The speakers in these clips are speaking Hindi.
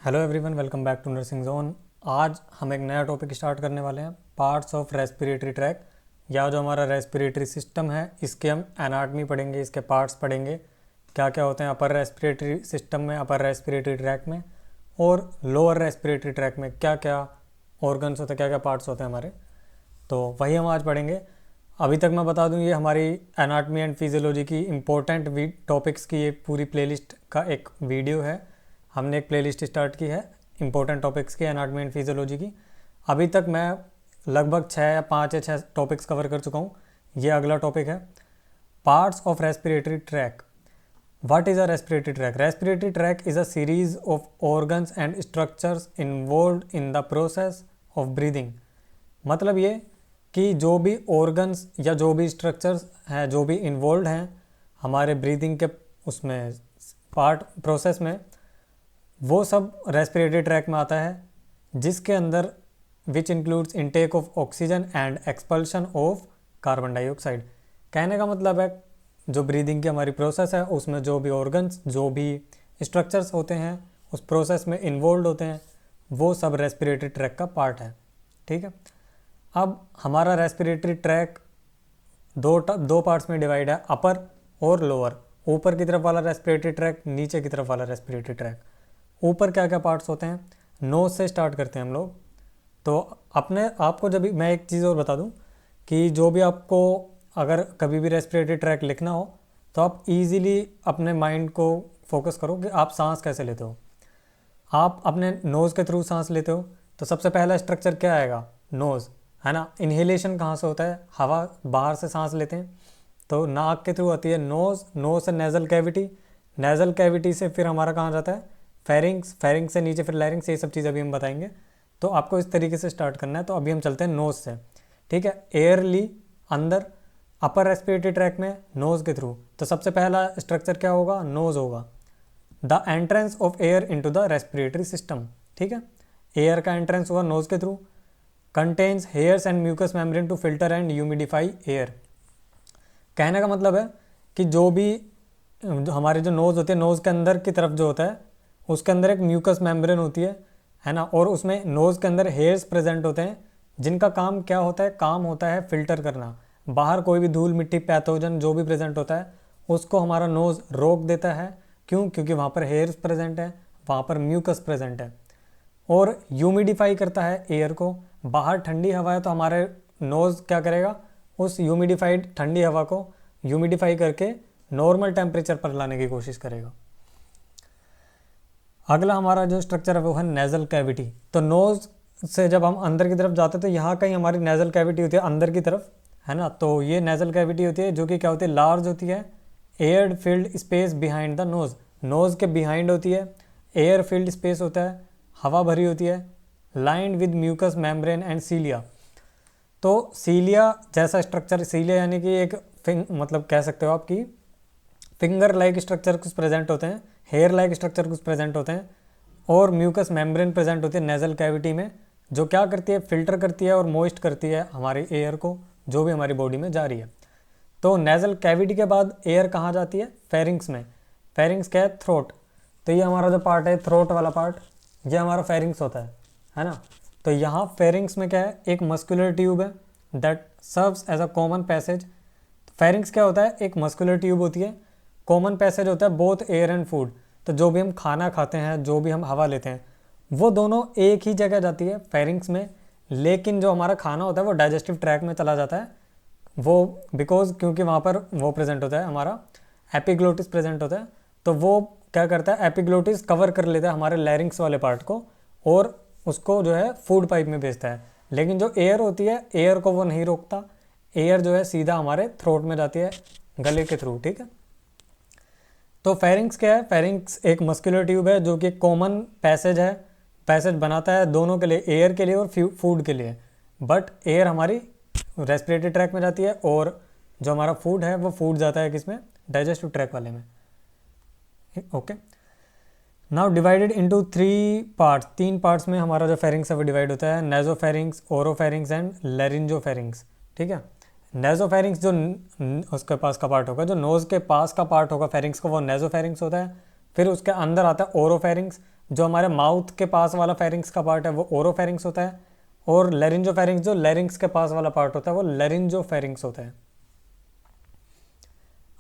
Hello everyone, welcome back to nursing zone. आज हम एक नया टॉपिक स्टार्ट करने वाले हैं, पार्ट्स ऑफ रेस्पिरेटरी ट्रैक, या जो हमारा रेस्पिरेटरी सिस्टम है इसके हम एनाटमी पढ़ेंगे, इसके पार्ट्स पढ़ेंगे, क्या क्या होते हैं अपर रेस्पिरेटरी सिस्टम में, अपर रेस्पिरेटरी ट्रैक में, और लोअर रेस्पिरेटरी ट्रैक में क्या क्या ऑर्गन्स होते हैं, क्या क्या पार्ट्स होते हैं हमारे। तो वही हम आज पढ़ेंगे। अभी तक मैं बता दूं, ये हमारी एनाटमी एंड फिजियोलॉजी की इम्पोर्टेंट टॉपिक्स की एक पूरी प्लेलिस्ट का एक वीडियो है। हमने एक प्लेलिस्ट स्टार्ट की है इंपॉर्टेंट टॉपिक्स की, एनाटमी एंड फिजियोलॉजी की। अभी तक मैं लगभग 5 या 6 टॉपिक्स कवर कर चुका हूँ। ये अगला टॉपिक है, parts of respiratory tract. What is a respiratory tract? Respiratory tract is a series of organs and structures involved in the process of breathing. मतलब ये कि जो भी ऑर्गन्स या जो भी स्ट्रक्चर्स हैं, जो भी इन्वॉल्व हैं हमारे ब्रीदिंग के उसमें पार्ट प्रोसेस में, वो सब रेस्पिरेटरी ट्रैक में आता है, जिसके अंदर which includes intake of oxygen and expulsion of carbon dioxide. कहने का मतलब है जो ब्रीदिंग की हमारी प्रोसेस है उसमें जो भी ऑर्गन्स, जो भी स्ट्रक्चर्स होते हैं उस प्रोसेस में इन्वॉल्व होते हैं, वो सब रेस्पिरेटरी ट्रैक का पार्ट है। ठीक है। अब हमारा रेस्पिरेटरी ट्रैक दो पार्ट्स में डिवाइड है, अपर और लोअर। ऊपर की तरफ वाला रेस्पिरेटरी ट्रैक, नीचे की तरफ वाला रेस्पिरेटरी ट्रैक। ऊपर क्या क्या पार्ट्स होते हैं? नोज से स्टार्ट करते हैं हम लोग। तो अपने आपको जब भी मैं एक चीज़ और बता दूं कि जो भी आपको अगर कभी भी रेस्पिरेटरी ट्रैक लिखना हो तो आप इजीली अपने माइंड को फोकस करो कि आप सांस कैसे लेते हो। आप अपने नोज़ के थ्रू सांस लेते हो तो सबसे पहला स्ट्रक्चर क्या आएगा? नोज़, है ना। इन्हेलेशन कहाँ से होता है? हवा बाहर से सांस लेते हैं तो नाक के थ्रू आती है नोज़, नोज़ से नेज़ल कैविटी, नेज़ल कैविटी से फिर हमारा कहाँ जाता है? फेरिंग्स, फेरिंग्स से नीचे फिर लैरिंग्स। ये सब चीज़ अभी हम बताएंगे। तो आपको इस तरीके से स्टार्ट करना है। तो अभी हम चलते हैं नोज़ से। ठीक है। एयर ली अंदर अपर रेस्पिरेटरी ट्रैक में नोज़ के थ्रू। तो सबसे पहला स्ट्रक्चर क्या होगा? नोज़ होगा। The entrance of air into the respiratory system. ठीक है। एयर का एंट्रेंस हुआ नोज़ के through. Contains hairs and mucus membrane to filter and humidify air. कहने का मतलब है कि जो भी हमारे जो नोज़ होती है, नोज़ के अंदर की तरफ जो होता है उसके अंदर एक म्यूकस मेम्ब्रेन होती है ना। और उसमें नोज़ के अंदर हेयर्स प्रेजेंट होते हैं, जिनका काम क्या होता है? काम होता है फिल्टर करना। बाहर कोई भी धूल मिट्टी पैथोजन जो भी प्रेजेंट होता है उसको हमारा नोज़ रोक देता है। क्यों? क्योंकि वहाँ पर हेयर्स प्रेजेंट है, वहाँ पर म्यूकस प्रेजेंट है। और ह्यूमिडिफाई करता है एयर को। बाहर ठंडी हवा है तो हमारे नोज़ क्या करेगा? उस ह्यूमिडिफाइड ठंडी हवा को ह्यूमिडिफाई करके नॉर्मल टेम्परेचर पर लाने की कोशिश करेगा। अगला हमारा जो स्ट्रक्चर है वो है नेज़ल कैविटी। तो नोज़ से जब हम अंदर की तरफ जाते हैं तो यहाँ कहीं हमारी नेज़ल कैविटी होती है अंदर की तरफ, है ना। तो ये नेज़ल कैविटी होती है जो कि क्या होती है? लार्ज होती है। Air filled space behind the nose, nose के बिहाइंड होती है। एयर फील्ड स्पेस होता है, हवा भरी होती है। Lined with mucus membrane and cilia. तो सीलिया जैसा स्ट्रक्चर, सीलिया यानी कि एक मतलब कह सकते हो आपकी फिंगर लाइक स्ट्रक्चर कुछ प्रेजेंट होते हैं, हेयर लाइक स्ट्रक्चर कुछ प्रेजेंट होते हैं, और म्यूकस मेम्ब्रेन प्रेजेंट होती है नेज़ल कैविटी में, जो क्या करती है? फिल्टर करती है और मॉइस्ट करती है हमारी एयर को जो भी हमारी बॉडी में जा रही है। तो नेज़ल कैविटी के बाद एयर कहाँ जाती है? फेरिंग्स में। फेरिंग्स क्या है? थ्रोट। तो ये हमारा जो पार्ट है, थ्रोट वाला पार्ट, ये हमारा फेरिंग्स होता है ना। तो यहाँ फेरिंग्स में क्या है? एक मस्कुलर ट्यूब है that serves as a common passage. Pharynx क्या होता है? एक मस्कुलर ट्यूब होती है, कॉमन पैसेज होता है बोथ एयर एंड फूड। तो जो भी हम खाना खाते हैं, जो भी हम हवा लेते हैं, वो दोनों एक ही जगह जाती है फेरिंग्स में। लेकिन जो हमारा खाना होता है वो डाइजेस्टिव ट्रैक में चला जाता है, वो क्योंकि वहाँ पर वो प्रेजेंट होता है, हमारा एपिग्लोटिस प्रेजेंट होता है। तो वो क्या करता है? एपिग्लोटिस कवर कर लेता है हमारे लैरिंग्स वाले पार्ट को और उसको जो है फूड पाइप में भेजता है। लेकिन जो एयर होती है, एयर को वो नहीं रोकता। एयर जो है सीधा हमारे थ्रोट में जाती है गले के थ्रू। ठीक है। तो फेरिंग्स क्या है? फेरिंग्स एक मस्कुलर ट्यूब है जो कि कॉमन पैसेज है, पैसेज बनाता है दोनों के लिए, एयर के लिए और फूड के लिए। बट एयर हमारी रेस्पिरेटरी ट्रैक में जाती है और जो हमारा फूड है वो फूड जाता है किसमें? डाइजेस्टिव ट्रैक वाले में। Okay. Now divided into 3 parts. 3 parts में हमारा जो फेरिंग्स है वो डिवाइड होता है, नेजोफेरिंग्स, ओरोफेरिंग्स एंड लैरिंजोफेरिंग्स। ठीक है। नेजोफेरिंग्स जो उसके पास का पार्ट होगा, जो नोज़ के पास का पार्ट होगा फेरिंग्स का, वो नेजोफेरिंग्स होता है। फिर उसके अंदर आता है ओरोफेरिंग्स, जो हमारे माउथ के पास वाला फेरिंग्स का पार्ट है वो ओरोफेरिंग्स होता है, और लेरिंजोफेरिंग्स जो लेरिंग्स के पास वाला पार्ट होता है वो लेरिंजोफेरिंग्स होता है।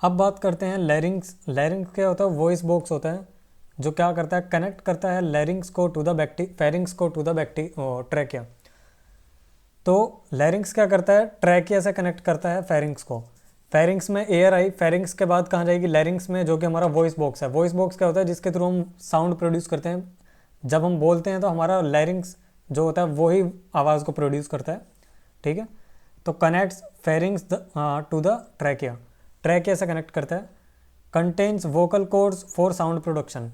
अब बात करते हैं लेरिंग्स। लेरिंग्स क्या होता है? वॉइस बॉक्स होता है जो क्या करता है, कनेक्ट करता है लेरिंग्स को टू द फेरिंग्स को टू द ट्रैकिया। तो लेरिंग्स क्या करता है, ट्रैकिया से कनेक्ट करता है फेरिंग्स को। फेरिंग्स में एयर आई, फेरिंग्स के बाद कहाँ जाएगी, लेरिंग्स में, जो कि हमारा वॉइस बॉक्स है। वॉइस बॉक्स क्या होता है, जिसके थ्रू हम साउंड प्रोड्यूस करते हैं। जब हम बोलते हैं तो हमारा लेरिंग्स जो होता है वही आवाज़ को प्रोड्यूस करता है, ठीक है। तो connects pharynx to the trachea, trachea से कनेक्ट करता है। Contains vocal cords for sound production,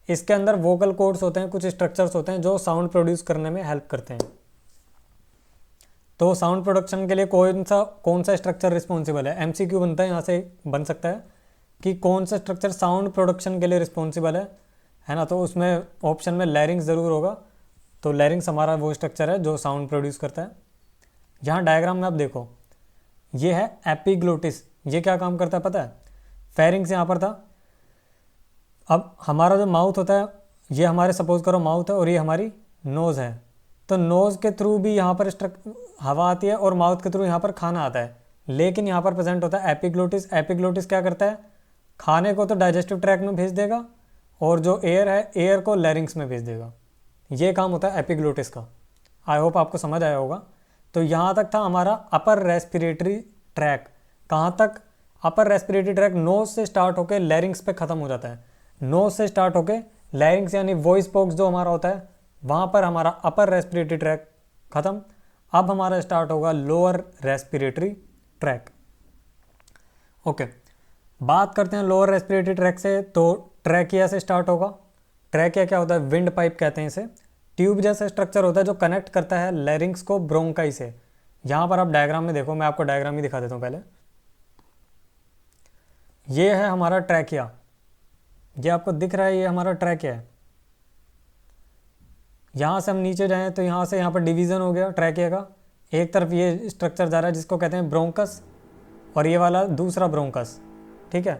इसके अंदर वोकल कोड्स होते हैं, कुछ स्ट्रक्चर्स होते हैं जो साउंड प्रोड्यूस करने में हेल्प करते हैं। तो साउंड प्रोडक्शन के लिए कौन सा स्ट्रक्चर रिस्पॉन्सिबल है, एमसीक्यू बनता है, यहाँ से बन सकता है कि कौन सा स्ट्रक्चर साउंड प्रोडक्शन के लिए रिस्पॉन्सिबल है ना। तो उसमें ऑप्शन में लैरिंग्स ज़रूर होगा। तो लैरिंग्स हमारा वो स्ट्रक्चर है जो साउंड प्रोड्यूस करता है। यहाँ डायग्राम में आप देखो, ये है एपिग्लोटिस। ये क्या काम करता है पता है? फेरिंग्स यहाँ पर था। अब हमारा जो माउथ होता है, ये हमारे सपोज करो माउथ है और ये हमारी नोज़ है। तो नोज़ के थ्रू भी यहाँ पर हवा आती है और माउथ के थ्रू यहाँ पर खाना आता है, लेकिन यहाँ पर प्रेजेंट होता है एपिग्लोटिस। एपिग्लोटिस क्या करता है, खाने को तो डाइजेस्टिव ट्रैक्ट में भेज देगा और जो एयर है एयर को लैरिंग्स में भेज देगा। ये काम होता है एपिग्लोटिस का। आई होप आपको समझ आया होगा। तो यहाँ तक था हमारा अपर रेस्पिरेटरी ट्रैक। कहाँ तक? अपर रेस्पिरेटरी ट्रैक नोज से स्टार्ट होकर लैरिंग्स पे ख़त्म हो जाता है। नोज से स्टार्ट होकर लैरिंग्स यानी वॉइस बॉक्स जो हमारा होता है वहाँ पर हमारा अपर रेस्पिरेटरी ट्रैक ख़त्म। अब हमारा स्टार्ट होगा लोअर रेस्पिरेटरी ट्रैक। ओके, बात करते हैं लोअर रेस्पिरेटरी ट्रैक से। तो ट्रैकिया से स्टार्ट होगा। ट्रैकिया क्या होता है? विंड पाइप कहते हैं इसे। ट्यूब जैसा स्ट्रक्चर होता है जो कनेक्ट करता है लैरिंग्स को ब्रोंकाई से। यहाँ पर आप डायग्राम में देखो, मैं आपको डायग्राम ही दिखा देता हूँ पहले। ये है हमारा ट्रैकिया, ये आपको दिख रहा है, ये हमारा ट्रैकिया है। यहाँ से हम नीचे जाएं तो यहाँ से यहाँ पर डिवीज़न हो गया ट्रैकिया का। एक तरफ ये स्ट्रक्चर जा रहा है जिसको कहते हैं ब्रोंकस, और ये वाला दूसरा ब्रोंकस, ठीक है।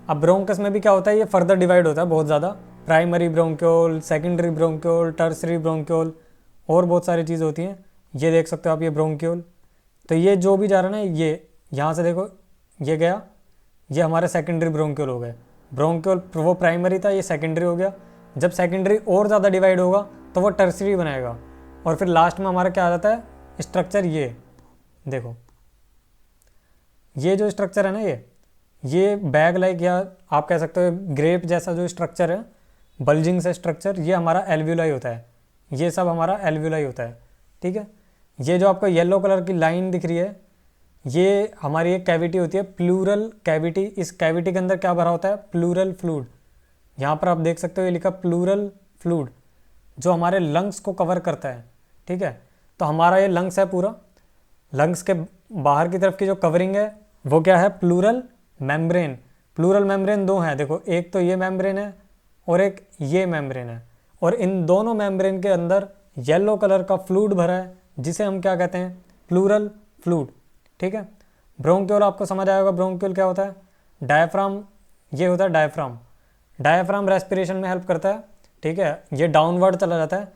अब ब्रोंकस में भी क्या होता है, ये फर्दर डिवाइड होता है बहुत ज़्यादा। Primary bronchiole, secondary bronchiole, tertiary bronchiole, और बहुत सारी चीज़ होती हैं। ये देख सकते हो आप, ये ब्रोंक्योल। तो ये जो भी जा रहा है ना, ये यहाँ से देखो, ये गया, ये हमारे सेकेंडरी ब्रोंक्योल हो गए। ब्रोंक्योल वो प्राइमरी था, ये सेकेंडरी हो गया। जब सेकेंडरी और ज़्यादा डिवाइड होगा तो वो टर्सरी बनाएगा, और फिर लास्ट में हमारा क्या आ जाता है स्ट्रक्चर। ये देखो, ये जो स्ट्रक्चर है ना, ये बैग लाइक, या आप कह सकते हो ग्रेप जैसा जो स्ट्रक्चर है, बल्जिंग से स्ट्रक्चर, ये हमारा एल्व्यूलाई होता है। ये सब हमारा एल्व्यूलाई होता है, ठीक है। ये जो आपको येलो कलर की लाइन दिख रही है, ये हमारी एक कैविटी होती है, प्लूरल कैविटी। इस कैविटी के अंदर क्या भरा होता है? Pleural fluid. यहाँ पर आप देख सकते हो ये लिखा प्लूरल फ्लूइड, जो हमारे लंग्स को कवर करता है, ठीक है। तो हमारा ये लंग्स है पूरा। लंग्स के बाहर की तरफ की जो कवरिंग है वो क्या है? Pleural membrane. प्लूरल मेम्ब्रेन दो हैं, देखो, एक तो ये मेम्ब्रेन है और एक ये मेम्ब्रेन है, और इन दोनों मेम्ब्रेन के अंदर येलो कलर का फ्लूइड भरा है जिसे हम क्या कहते हैं? प्लूरल फ्लूइड, ठीक है। ब्रोंक्योल आपको समझ आएगा, ब्रोंक्योल क्या होता है? डायफ्राम, ये होता है डायफ्राम। डायफ्राम रेस्पिरेशन में हेल्प करता है, ठीक है। ये डाउनवर्ड चला जाता है,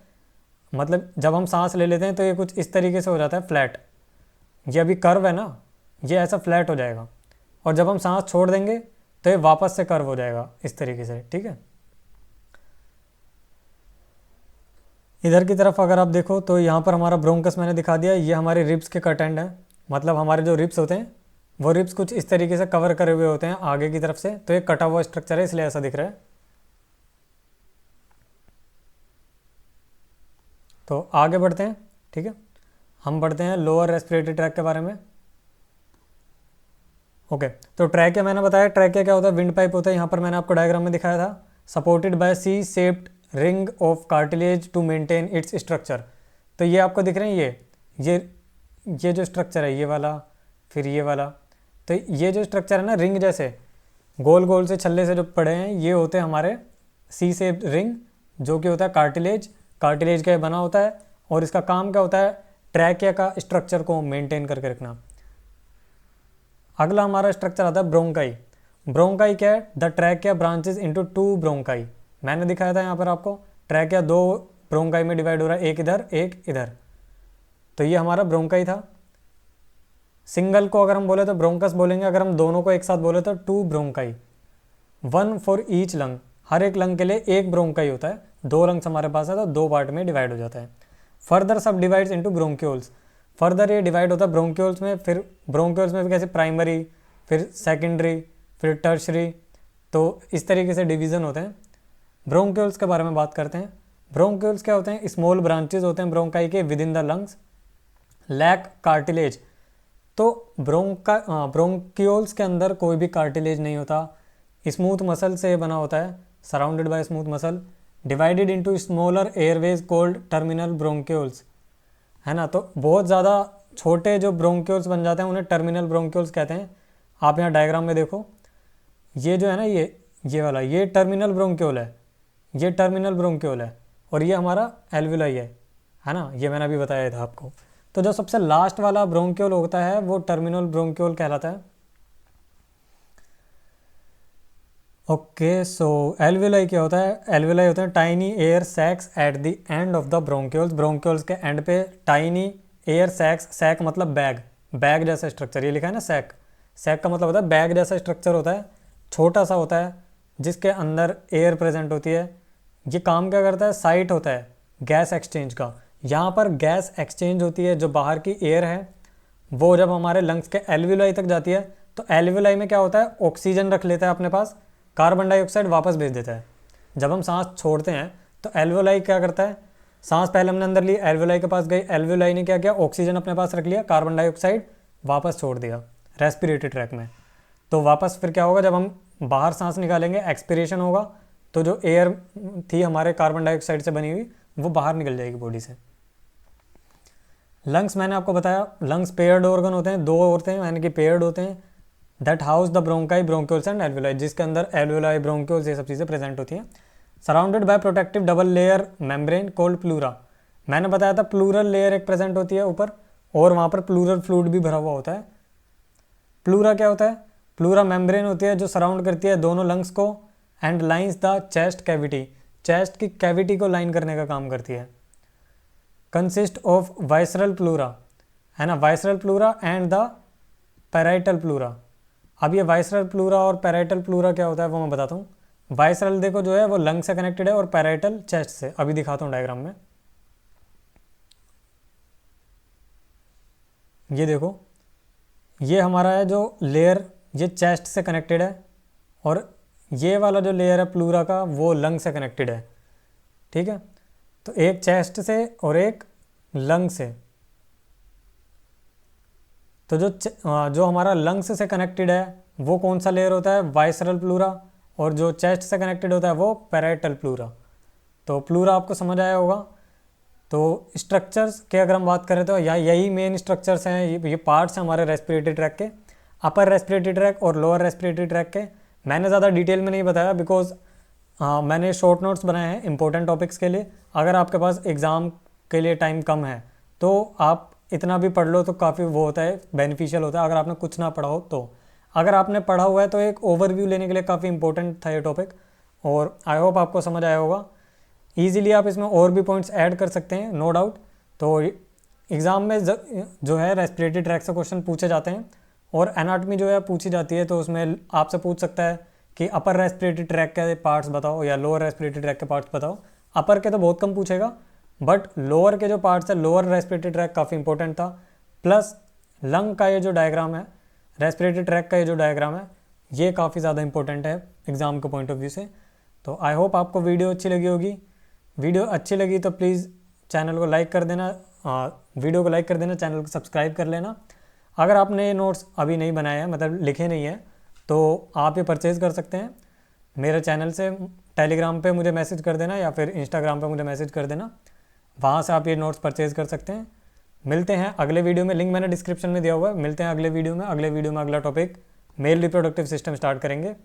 मतलब जब हम सांस ले लेते हैं तो ये कुछ इस तरीके से हो जाता है फ्लैट। ये अभी कर्व है ना, ये ऐसा फ्लैट हो जाएगा, और जब हम सांस छोड़ देंगे तो ये वापस से कर्व हो जाएगा इस तरीके से, ठीक है। इधर की तरफ अगर आप देखो तो यहाँ पर हमारा ब्रोंकस मैंने दिखा दिया। ये हमारे रिब्स के कट एंड है, मतलब हमारे जो रिब्स होते हैं वो रिब्स कुछ इस तरीके से कवर करे हुए होते हैं आगे की तरफ से, तो ये कटा हुआ स्ट्रक्चर है इसलिए ऐसा दिख रहा है। तो आगे बढ़ते हैं, ठीक है। हम बढ़ते हैं लोअर रेस्पिरेटरी ट्रैक के बारे में। ओके, तो ट्रैकिया मैंने बताया, ट्रैकिया क्या होता है? विंड पाइप होता है। यहाँ पर मैंने आपको डायग्राम में दिखाया था, supported by C shaped ring of cartilage to maintain its structure. तो ये आपको दिख रहे हैं, ये जो स्ट्रक्चर है, ये वाला, फिर ये वाला। तो ये जो स्ट्रक्चर है ना, रिंग जैसे गोल गोल से छल्ले से जो पड़े हैं, ये होते हैं हमारे सी शेप्ड रिंग, जो कि होता है कार्टिलेज। कार्टिलेज का बना होता है, और इसका काम क्या होता है? ट्रैकिया का स्ट्रक्चर को मेंटेन करके रखना। अगला हमारा स्ट्रक्चर आता है ब्रोंकाई। ब्रोंकाई क्या है? The trachea branches into 2 bronchi. मैंने दिखाया था यहाँ पर आपको, ट्रैक या दो ब्रोंकाई में डिवाइड हो रहा है, एक इधर एक इधर, तो ये हमारा ब्रोंकाई था। सिंगल को अगर हम बोले तो ब्रोंकस बोलेंगे, अगर हम दोनों को एक साथ बोले तो 2 ब्रोंकाई, 1 फॉर ईच लंग, हर एक लंग के लिए एक ब्रोंकाई होता है। 2 लंग्स हमारे पास है तो 2 पार्ट में डिवाइड हो जाता है। फर्दर सब डिवाइड्स इनटू ब्रोंक्यूल्स, फर्दर ये डिवाइड होता है ब्रोंक्यूल्स में, फिर ब्रोंक्यूल्स में भी कैसे प्राइमरी, फिर सेकेंडरी, फिर टर्शरी, तो इस तरीके से डिवीज़न होते हैं। ब्रोंक्यूल्स के बारे में बात करते हैं। ब्रोंक्यूल्स क्या होते हैं? स्मॉल ब्रांचेज होते हैं ब्रोंकाई के within the lungs, lack cartilage, तो ब्रोंक्यूल्स के अंदर कोई भी कार्टिलेज नहीं होता, स्मूथ मसल से बना होता है, surrounded by smooth muscle, divided into smaller Airways cold terminal bronchioles, है ना। तो बहुत ज़्यादा छोटे जो ब्रोंक्यूल्स बन जाते हैं उन्हें टर्मिनल ब्रोंक्यूल्स कहते हैं। आप यहाँ डायग्राम में देखो, ये जो है ना, ये वाला, ये टर्मिनल ब्रोंक्यूल है, ये टर्मिनल ब्रोंक्यूल है, और ये हमारा एल्वुलाई है ना, ये मैंने अभी बताया था आपको। तो जो सबसे लास्ट वाला ब्रोंक्यूल होता है वो टर्मिनल ब्रोंक्यूल कहलाता है। ओके, सो एल्वुलाई क्या होता है? एल्वुलाई होते हैं tiny air sacs at the end of the bronchioles, bronchioles के एंड पे टाइनी एयर सैक्स, सैक मतलब बैग, बैग जैसा स्ट्रक्चर, ये लिखा है ना सैक, सैक का मतलब होता है बैग जैसा स्ट्रक्चर होता है, छोटा सा होता है जिसके अंदर एयर प्रेजेंट होती है। ये काम क्या करता है? साइट होता है गैस एक्सचेंज का, यहाँ पर गैस एक्सचेंज होती है, जो बाहर की एयर है वो जब हमारे लंग्स के एल्वुलाई तक जाती है तो एल्वुलाई में क्या होता है? ऑक्सीजन रख लेता है अपने पास, कार्बन डाइऑक्साइड वापस भेज देता है। जब हम सांस छोड़ते हैं तो एल्वुलाई क्या करता है? सांस पहले हमने अंदर ली, एल्वुलाई के पास गई, एल्वुलाई ने क्या किया? ऑक्सीजन अपने पास रख लिया, कार्बन डाइऑक्साइड वापस छोड़ दिया रेस्पिरेटरी ट्रैक में। तो वापस फिर क्या होगा? जब हम बाहर सांस निकालेंगे, एक्सपिरेशन होगा, तो जो एयर थी हमारे कार्बन डाइऑक्साइड से बनी हुई वो बाहर निकल जाएगी बॉडी से। लंग्स मैंने आपको बताया, लंग्स पेयर्ड ऑर्गन होते हैं, 2 होते हैं, यानी कि पेयर्ड होते हैं, that house the bronchi, bronchioles and alveoli, जिसके अंदर एल्वुलाई, ब्रोंक्यूल्स, ये सब चीज़ें प्रेजेंट होती हैं। Surrounded by protective double layer membrane called pleura, मैंने बताया था प्लूरल लेयर एक प्रेजेंट होती है ऊपर, और वहाँ पर प्लूरल फ्लूइड भी भरा हुआ होता है। प्लूरा क्या होता है? प्लूरा मेम्ब्रेन होती है जो सराउंड करती है दोनों लंग्स को, and lines the chest cavity, chest की कैविटी को लाइन करने का काम करती है। कंसिस्ट ऑफ वाइसरल प्लूरा, है ना, visceral pleura and the parietal pleura. अब ये वाइसरल प्लूरा और पैराइटल प्लूरा क्या होता है वो मैं बताता हूँ। वाइसरल देखो जो है वो लंग से कनेक्टेड है, और पैराइटल चेस्ट से। अभी दिखाता हूँ डायग्राम में, ये देखो, ये हमारा है जो लेयर, ये चेस्ट से कनेक्टेड है, और ये वाला जो लेयर है प्लूरा का वो लंग से कनेक्टेड है, ठीक है। तो एक चेस्ट से और एक लंग से, तो जो हमारा लंग्स से कनेक्टेड है वो कौन सा लेयर होता है? वाइसरल प्लूरा, और जो चेस्ट से कनेक्टेड होता है वो पैराइटल प्लूरा। तो प्लूरा आपको समझ आया होगा। तो स्ट्रक्चर्स के अगर हम बात करें तो यही मेन स्ट्रक्चर्स हैं, ये पार्ट्स हैं हमारे रेस्पिरेटरी ट्रैक के, अपर रेस्पिरेटरी ट्रैक और लोअर रेस्पिरेटरी ट्रैक के। मैंने ज़्यादा डिटेल में नहीं बताया बिकॉज मैंने शॉर्ट नोट्स बनाए हैं इंपॉर्टेंट टॉपिक्स के लिए। अगर आपके पास एग्ज़ाम के लिए टाइम कम है तो आप इतना भी पढ़ लो तो काफ़ी वो होता है, बेनिफिशियल होता है। अगर आपने कुछ ना पढ़ा हो तो, अगर आपने पढ़ा हुआ है तो एक ओवरव्यू लेने के लिए काफ़ी इंपॉर्टेंट था ये टॉपिक, और आई होप आपको समझ आया होगा। ईजिली आप इसमें और भी पॉइंट्स ऐड कर सकते हैं, नो डाउट। तो एग्ज़ाम में जो है रेस्पिरेटरी ट्रैक से क्वेश्चन पूछे जाते हैं, और एनाटॉमी जो है पूछी जाती है, तो उसमें आपसे पूछ सकता है कि अपर रेस्पिरेटरी ट्रैक के पार्ट्स बताओ या लोअर रेस्पिरेटरी ट्रैक के पार्ट्स बताओ। अपर के तो बहुत कम पूछेगा, बट लोअर के जो पार्ट्स है, लोअर रेस्पिरेटरी ट्रैक काफ़ी इंपॉर्टेंट था। प्लस लंग का ये जो डायग्राम है, रेस्पिरेटरी ट्रैक का ये जो डायग्राम है, ये काफ़ी ज़्यादा इंपॉर्टेंट है एग्ज़ाम के पॉइंट ऑफ व्यू से। तो आई होप आपको वीडियो अच्छी लगी होगी। वीडियो अच्छी लगी तो प्लीज़ चैनल को लाइक कर देना, वीडियो को लाइक कर देना, चैनल को सब्सक्राइब कर लेना। अगर आपने ये नोट्स अभी नहीं बनाए हैं, मतलब लिखे नहीं हैं, तो आप ये परचेज़ कर सकते हैं मेरे चैनल से। टेलीग्राम पे मुझे मैसेज कर देना या फिर इंस्टाग्राम पे मुझे मैसेज कर देना, वहाँ से आप ये नोट्स परचेज़ कर सकते हैं। मिलते हैं अगले वीडियो में, लिंक मैंने डिस्क्रिप्शन में दिया हुआ है। मिलते हैं अगले वीडियो में। अगला topic male reproductive system start करेंगे।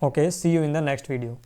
Okay, see you in the next video.